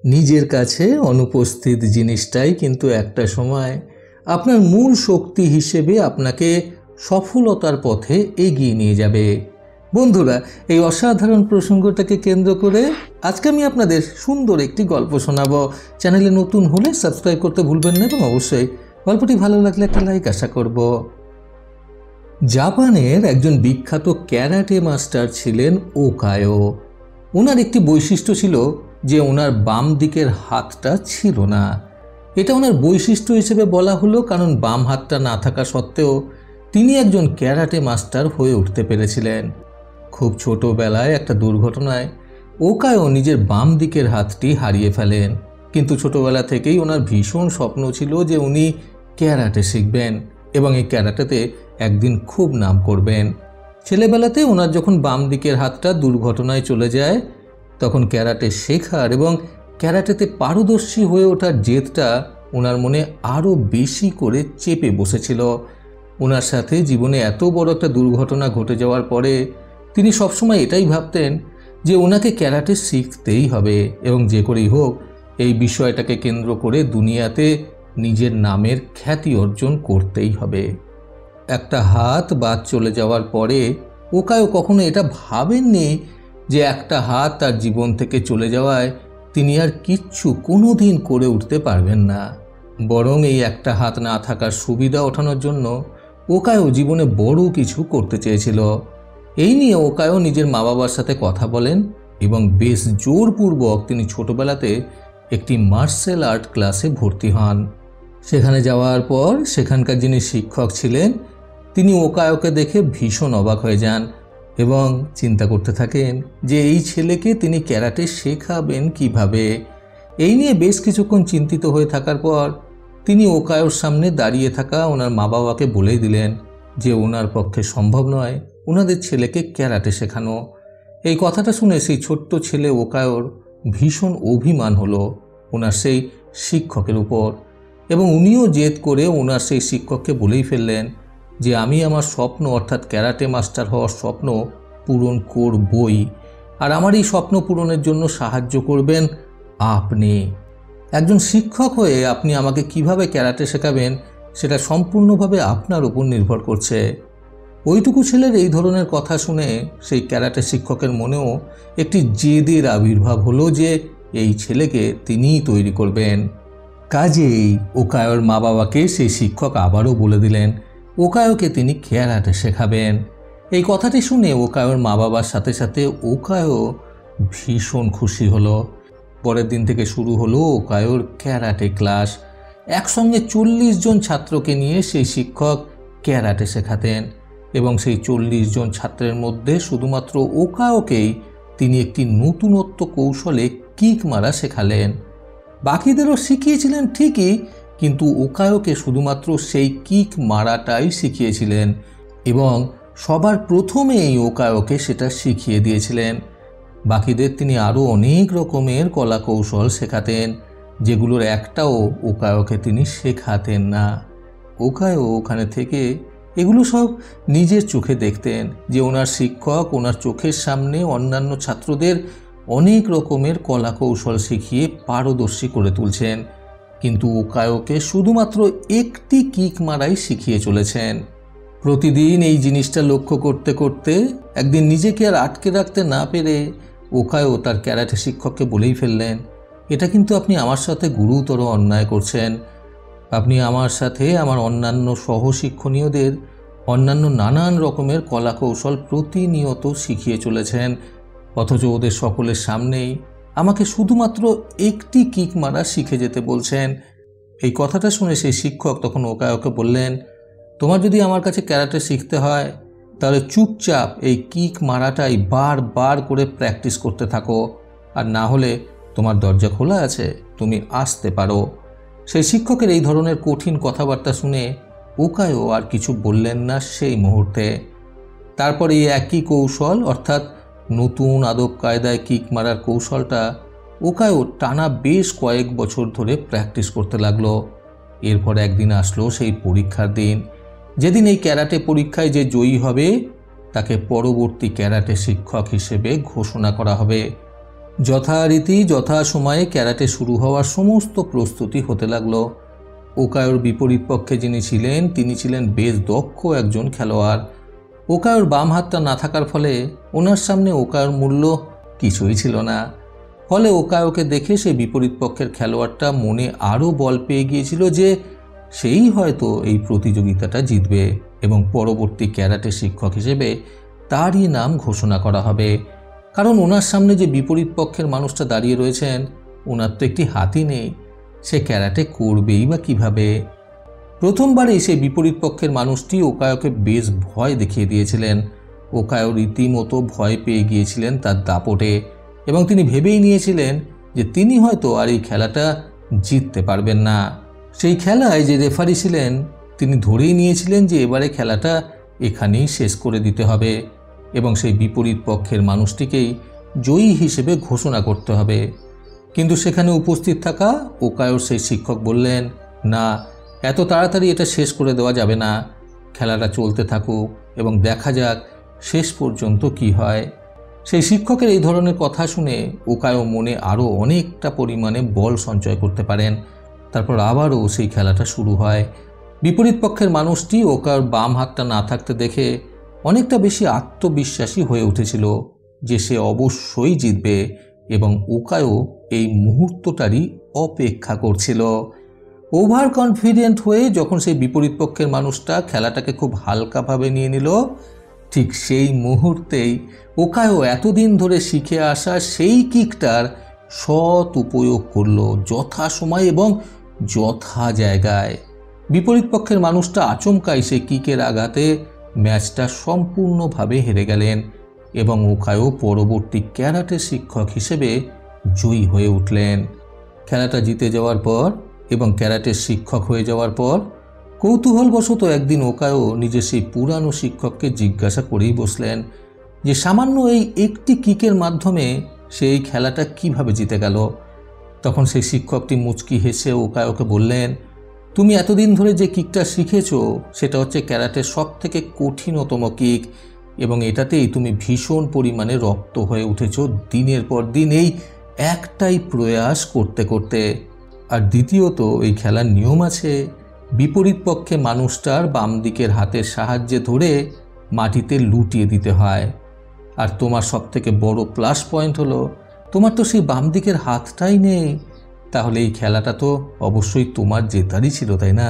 নিজের কাছে অনুপস্থিত জিনিসটাই কিন্তু একটা সময় আপনার মূল শক্তি হিসেবে আপনাকে সফলতার পথে এগিয়ে নিয়ে যাবে। বন্ধুরা, এই অসাধারণ প্রসঙ্গটাকে কেন্দ্র করে আজকে আমি আপনাদের সুন্দর একটি গল্প শোনাবো। চ্যানেলে নতুন হলে সাবস্ক্রাইব করতে ভুলবেন না এবং অবশ্যই গল্পটি ভালো লাগলে একটা লাইক আশা করব। জাপানের একজন বিখ্যাত ক্যারাটে মাস্টার ছিলেন ওকায়ো। ওনার একটি বৈশিষ্ট্য ছিল যে ওনার বাম দিকের হাতটা ছিল না। এটা ওনার বৈশিষ্ট্য হিসেবে বলা হলো কারণ বাম হাতটা না থাকা সত্ত্বেও তিনি একজন ক্যারাটে মাস্টার হয়ে উঠতে পেরেছিলেন। খুব ছোটবেলায় একটা দুর্ঘটনায় ওকায়ো নিজের বাম দিকের হাতটি হারিয়ে ফেলেন, কিন্তু ছোটবেলা থেকেই ওনার ভীষণ স্বপ্ন ছিল যে উনি ক্যারাটে শিখবেন এবং এই ক্যারাটেতে একদিন খুব নাম করবেন। ছেলেবেলাতে ওনার যখন বাম দিকের হাতটা দুর্ঘটনায় চলে যায়, তখন ক্যারাটে শেখার এবং ক্যারাটেতে পারদর্শী হয়ে ওঠার জেদটা ওনার মনে আরও বেশি করে চেপে বসেছিল। ওনার সাথে জীবনে এত বড় একটা দুর্ঘটনা ঘটে যাওয়ার পরে তিনি সবসময় এটাই ভাবতেন যে ওনাকে ক্যারাটে শিখতেই হবে এবং যে করেই হোক এই বিষয়টাকে কেন্দ্র করে দুনিয়াতে নিজের নামের খ্যাতি অর্জন করতেই হবে। একটা হাত বাদ চলে যাওয়ার পরে ওকায়ো কখনো এটা ভাবেননি যে একটা হাত তার জীবন থেকে চলে যাওয়ায় তিনি আর কিচ্ছু কোনোদিন করে উঠতে পারবেন না। বরং এই একটা হাত না থাকার সুবিধা ওঠানোর জন্য ওকায়ো জীবনে বড় কিছু করতে চেয়েছিল। এই নিয়ে ওকায়ো নিজের মা বাবার সাথে কথা বলেন এবং বেশ জোরপূর্বক তিনি ছোটবেলাতে একটি মার্শাল আর্ট ক্লাসে ভর্তি হন। সেখানে যাওয়ার পর সেখানকার যিনি শিক্ষক ছিলেন তিনি ওকায়োকে দেখে ভীষণ অবাক হয়ে যান এবং চিন্তা করতে থাকেন যে এই ছেলেকে তিনি ক্যারাটে শেখাবেন কিভাবে। এই নিয়ে বেশ কিছুক্ষণ চিন্তিত হয়ে থাকার পর তিনি ওকায়োর সামনে দাঁড়িয়ে থাকা ওনার মা বাবাকে বলেই দিলেন যে ওনার পক্ষে সম্ভব নয় ওনাদের ছেলেকে ক্যারাটে শেখানো। এই কথাটা শুনে সেই ছোট্ট ছেলে ওকায়োর ভীষণ অভিমান হলো ওনার সেই শিক্ষকের উপর এবং উনিও জেদ করে ওনার সেই শিক্ষককে বলেই ফেললেন যে আমি আমার স্বপ্ন অর্থাৎ ক্যারাটে মাস্টার হওয়ার স্বপ্ন পূরণ করবই, আর আমার এই স্বপ্ন পূরণের জন্য সাহায্য করবেন আপনি। একজন শিক্ষক হয়ে আপনি আমাকে কিভাবে ক্যারাটে শেখাবেন সেটা সম্পূর্ণভাবে আপনার উপর নির্ভর করছে। ওইটুকু ছেলের এই ধরনের কথা শুনে সেই ক্যারাটে শিক্ষকের মনেও একটি জেদের আবির্ভাব হলো যে এই ছেলেকে তিনিই তৈরি করবেন। কাজেই ওকায়োর মা বাবাকে সেই শিক্ষক আবারও বলে দিলেন ওকায়োকে তিনি ক্যারাটে শেখাবেন। এই কথাটি শুনে ওকায়োর মা বাবার সাথে সাথে ওকায়ো ভীষণ খুশি হলো। পরের দিন থেকে শুরু হলো ওকায়োর ক্যারাটে ক্লাস। একসঙ্গে 40 জন ছাত্রকে নিয়ে সেই শিক্ষক ক্যারাটে শেখাতেন এবং সেই 40 জন ছাত্রের মধ্যে শুধুমাত্র ওকায়োকেই তিনি একটি নতুনত্ব কৌশলে কিক মারা শেখালেন। বাকিদেরও শিখিয়েছিলেন ঠিকই, কিন্তু ওকায়োকে শুধুমাত্র সেই কিক মারাটাই শিখিয়েছিলেন এবং সবার প্রথমেই ওকায়োকে সেটা শিখিয়ে দিয়েছিলেন। বাকিদের তিনি আরও অনেক রকমের কলা কৌশল শেখাতেন যেগুলোর একটাও ওকায়োকে তিনি শেখাতেন না। ওকায়ো ওখানে থেকে এগুলো সব নিজের চোখে দেখতেন যে ওনার শিক্ষক ওনার চোখের সামনে অন্যান্য ছাত্রদের অনেক রকমের কলা কৌশল শিখিয়ে পারদর্শী করে তুলছেন, কিন্তু ওকায়োকে শুধুমাত্র একটি কিক মারাই শিখিয়ে চলেছেন। প্রতিদিন এই জিনিসটা লক্ষ্য করতে করতে একদিন নিজেকে আর আটকে রাখতে না পেরে ওকায়ো তার ক্যারাটে শিক্ষককে বলেই ফেললেন, এটা কিন্তু আপনি আমার সাথে গুরুতর অন্যায় করছেন। আপনি আমার সাথে আমার অন্যান্য সহশিক্ষণীয়দের অন্যান্য নানান রকমের কলা কৌশল প্রতিনিয়ত শিখিয়ে চলেছেন, অথচ ওদের সকলের সামনেই আমাকে শুধুমাত্র একটি কিক মারা শিখে যেতে বলছেন। এই কথাটা শুনে সেই শিক্ষক তখন ওকায়োকে বললেন, তোমার যদি আমার কাছে ক্যারাটে শিখতে হয় তাহলে চুপচাপ এই কিক মারাটাই বারবার করে প্র্যাকটিস করতে থাকো, আর না হলে তোমার দরজা খোলা আছে, তুমি আসতে পারো। সেই শিক্ষকের এই ধরনের কঠিন কথাবার্তা শুনে ওকায়ো আর কিছু বললেন না সেই মুহূর্তে। তারপর এই একই কৌশল অর্থাৎ নতুন আদব কায়দায় কিক মারার কৌশলটা ওকায়ো টানা বেশ কয়েক বছর ধরে প্র্যাকটিস করতে লাগলো। এরপর একদিন আসলো সেই পরীক্ষার দিন, যেদিন এই ক্যারাটে পরীক্ষায় যে জয়ী হবে তাকে পরবর্তী ক্যারাটে শিক্ষক হিসেবে ঘোষণা করা হবে। যথারীতি যথাসময়ে ক্যারাটে শুরু হওয়ার সমস্ত প্রস্তুতি হতে লাগলো। ওকায়োর বিপরীত পক্ষে যিনি ছিলেন তিনি ছিলেন বেশ দক্ষ একজন খেলোয়াড়। ওকায়োর বাম হাতটা না থাকার ফলে ওনার সামনে ওকায়োর মূল্য কিছুই ছিল না। ফলে ওকায়োকে দেখে সেই বিপরীত পক্ষের খেলোয়াড়টা মনে আরও বল পেয়ে গিয়েছিল যে সেই হয়তো এই প্রতিযোগিতাটা জিতবে এবং পরবর্তী ক্যারাটে শিক্ষক হিসেবে তারই নাম ঘোষণা করা হবে। কারণ ওনার সামনে যে বিপরীত পক্ষের মানুষটা দাঁড়িয়ে রয়েছেন, ওনার তো একটি হাতই নেই, সে ক্যারাটে করবেই বা কীভাবে। প্রথমবারেই সেই বিপরীত পক্ষের মানুষটি ওকায়োকে বেশ ভয় দেখিয়ে দিয়েছিলেন। ওকায়ো রীতিমতো ভয় পেয়ে গিয়েছিলেন তার দাপটে এবং তিনি ভেবেই নিয়েছিলেন যে তিনি হয়তো আর এই খেলাটা জিততে পারবেন না। সেই খেলায় যে রেফারি ছিলেন তিনি ধরেই নিয়েছিলেন যে এবারে খেলাটা এখানেই শেষ করে দিতে হবে এবং সেই বিপরীত পক্ষের মানুষটিকেই জয়ী হিসেবে ঘোষণা করতে হবে। কিন্তু সেখানে উপস্থিত থাকা ওকায়োর সেই শিক্ষক বললেন, না, এত তাড়াতাড়ি এটা শেষ করে দেওয়া যাবে না, খেলাটা চলতে থাকুক এবং দেখা যাক শেষ পর্যন্ত কি হয়। সেই শিক্ষকের এই ধরনের কথা শুনে ওকায়ো মনে আরও অনেকটা পরিমাণে বল সঞ্চয় করতে পারেন। তারপর আবারও সেই খেলাটা শুরু হয়। বিপরীত পক্ষের মানুষটি ওকায়োর বাম হাতটা না থাকতে দেখে অনেকটা বেশি আত্মবিশ্বাসী হয়ে উঠেছিল যে সে অবশ্যই জিতবে এবং ওকায়ো এই মুহূর্তটারই অপেক্ষা করছিল। ওভার কনফিডেন্ট হয়ে যখন সেই বিপরীত পক্ষের মানুষটা খেলাটাকে খুব হালকাভাবে নিয়ে নিল, ঠিক সেই মুহূর্তেই ওকায়ো এতদিন ধরে শিখে আসা সেই কিকটার সৎ উপয়োগ করলো যথাসময় এবং যথা জায়গায়। বিপরীত পক্ষের মানুষটা আচমকাই সেই কিকের আঘাতে ম্যাচটা সম্পূর্ণভাবে হেরে গেলেন এবং ওকায়ো পরবর্তী ক্যারাটে শিক্ষক হিসেবে জয়ী হয়ে উঠলেন। খেলাটা জিতে যাওয়ার পর এবং ক্যারাটের শিক্ষক হয়ে যাওয়ার পর কৌতূহলবশত একদিন ওকায়ো নিজের সেই পুরানো শিক্ষককে জিজ্ঞাসা করেই বসলেন যে সামান্য এই একটি কিকের মাধ্যমে সেই খেলাটা কিভাবে জিতে গেল। তখন সেই শিক্ষকটি মুচকি হেসে ওকায়োকে বললেন, তুমি এতদিন ধরে যে কিকটা শিখেছো সেটা হচ্ছে ক্যারাটের সবথেকে কঠিনতম কিক এবং এটাতেই তুমি ভীষণ পরিমাণে রপ্ত হয়ে উঠেছো দিনের পর দিন এই একটাই প্রয়াস করতে করতে। আর দ্বিতীয়ত এই খেলার নিয়ম আছে, বিপরীত পক্ষে মানুষটার বাম দিকের হাতের সাহায্যে ধরে মাটিতে লুটিয়ে দিতে হয়। আর তোমার সবথেকে বড় প্লাস পয়েন্ট হলো তোমার তো সেই বাম দিকের হাতটাই নেই, তাহলে এই খেলাটা তো অবশ্যই তোমার জেতারই ছিল, তাই না?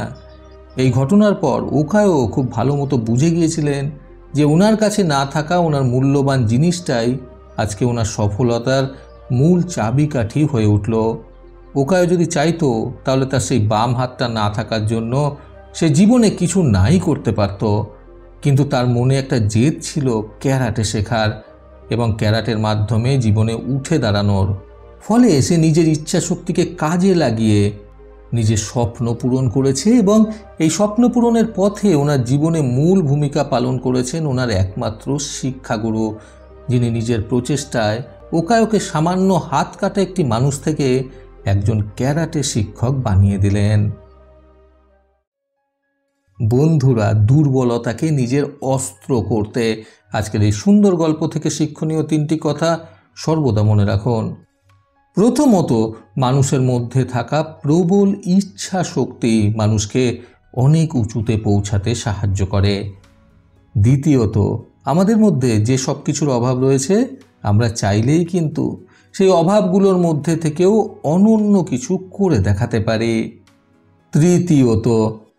এই ঘটনার পর ওকায়ো খুব ভালো মতো বুঝে গিয়েছিলেন যে ওনার কাছে না থাকা ওনার মূল্যবান জিনিসটাই আজকে ওনার সফলতার মূল চাবিকাঠি হয়ে উঠল। ওকায়ো যদি চাইতো তাহলে তার সেই বাম হাতটা না থাকার জন্য সে জীবনে কিছু নাই করতে পারত, কিন্তু তার মনে একটা জেদ ছিল ক্যারাটে শেখার এবং ক্যারাটের মাধ্যমে জীবনে উঠে দাঁড়ানোর। ফলে সে নিজের ইচ্ছা শক্তিকে কাজে লাগিয়ে নিজের স্বপ্ন পূরণ করেছে এবং এই স্বপ্ন পূরণের পথে ওনার জীবনে মূল ভূমিকা পালন করেছেন ওনার একমাত্র শিক্ষাগুরু, যিনি নিজের প্রচেষ্টায় ওকায়োকে সামান্য হাত কাটা একটি মানুষ থেকে একজন ক্যারাটে শিক্ষক বানিয়ে দিলেন। বন্ধুরা, দুর্বলতাকে নিজের অস্ত্র করতে আজকের এই সুন্দর গল্প থেকে শিক্ষণীয় তিনটি কথা সর্বদা মনে রাখুন। প্রথমত, মানুষের মধ্যে থাকা প্রবল ইচ্ছা শক্তি মানুষকে অনেক উঁচুতে পৌঁছাতে সাহায্য করে। দ্বিতীয়ত, আমাদের মধ্যে যে সব কিছুর অভাব রয়েছে আমরা চাইলেই কিন্তু সেই অভাবগুলোর মধ্যে থেকেও অনন্য কিছু করে দেখাতে পারি। তৃতীয়ত,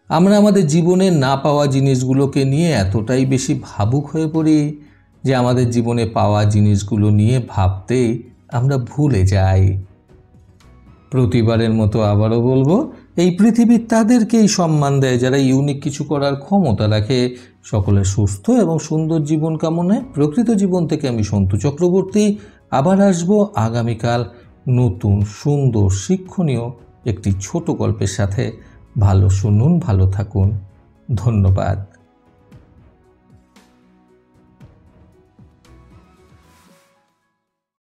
আমরা আমাদের জীবনে না পাওয়া জিনিসগুলোকে নিয়ে এতটাই বেশি ভাবুক হয়ে পড়ি যে আমাদের জীবনে পাওয়া জিনিসগুলো নিয়ে ভাবতেই আমরা ভুলে যাই। প্রতিবারের মতো আবারও বলবো, এই পৃথিবী তাদেরকেই সম্মান দেয় যারা ইউনিক কিছু করার ক্ষমতা রাখে। সকলের সুস্থ এবং সুন্দর জীবন কামনায় প্রকৃত জীবন থেকে আমি সন্তু চক্রবর্তী আবার আসবো আগামীকাল নতুন সুন্দর শিক্ষণীয় একটি ছোট গল্পের সাথে। ভালো শুনুন, ভালো থাকুন। ধন্যবাদ।